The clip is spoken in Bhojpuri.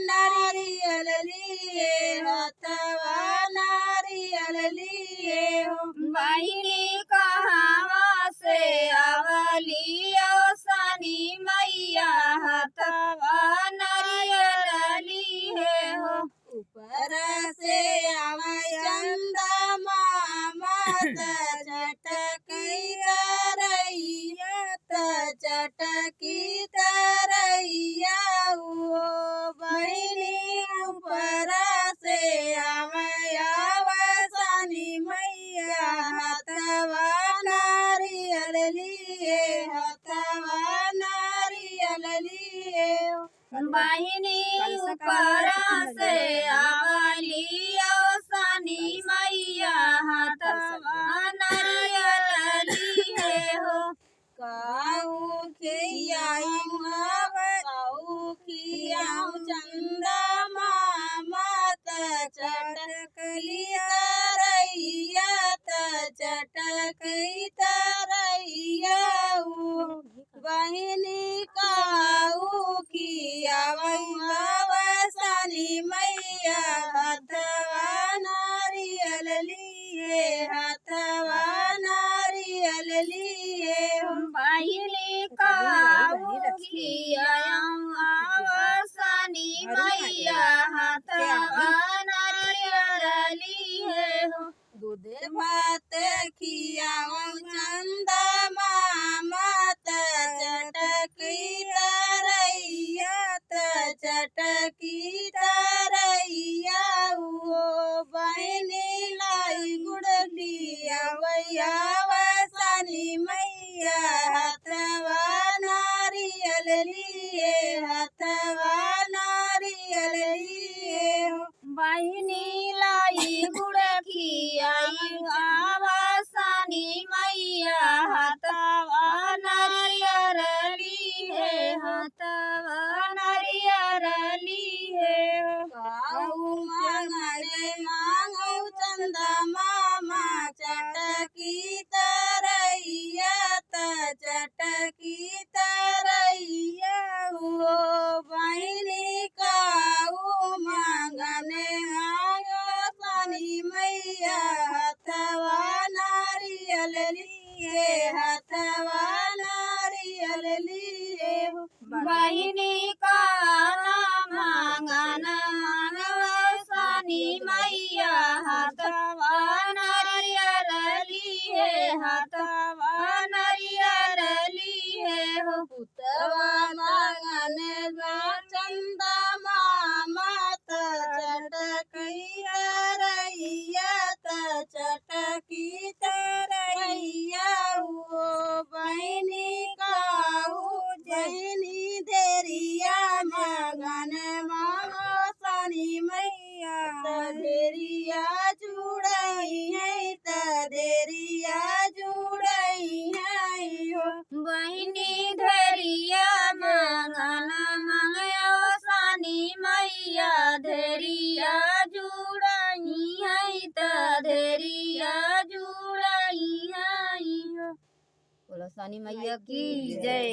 नारियल लिए हथवा नारियल लिए हो। बहिनी कहवा से आवलियो सनी मैया हथवा नारियल लिए हो। ऊपर से आवा चंदा मामा चटकी तरैया चटकी तरैया हो। बहिनी ऊपर से आवा सनी मैया हथवा नारियल लिए हथवा नारियल लिए हो। बहिनी ऊपर से आवलियो सनी मैया हथवा नारियल लिए हो। काऊ खियाऊ चंदा मामा चटकली तरैया चटकली तरैया हो। बहिनी काऊ खियाऊ सनी मैया हथवा नारियल लिए हथवा नारियल लिए हो। बहिनी काऊ खियाऊ सनी मैया हथवा नारियल लिए हो। दूध भात खियाऊ चंदा मामा चटकी तरैया चटकी तरैया हो। बहिनी लाई गुड़ली अवैया सनी मैया हथवा नारियल लिए हथवा नारियल लिए हो। बहिनी लाई गुड़ खियावा सनी मैया हथवा नारियल लिए हथवा नारियल लिए हो। काऊ मांगौ चंदा मामा चटकी तरैया चटकी तरैया हो। बहिनी काऊ मांगने आयो सनी मैया हथवा नारियल लिए हथवा नारियल लिए हो। बहिनी काना मांगन मांगवा सनी मैया हथवा नारियल लिए हथवा नारियल लिए हो। पुतवा मांगने चंदा मामा चटकी तरैया चटकी तरैया हो। बहिनी काऊ जहनी देरिया मगन मांगो सनी मैया देरिया जुड़ई है देरिया जुड़ई है हो। बहिनी धरिया मांगन मांगयो सनी मैया धरिया जुड़ई है धरिया जुड़ई है। बोलो सनी मैया की जय।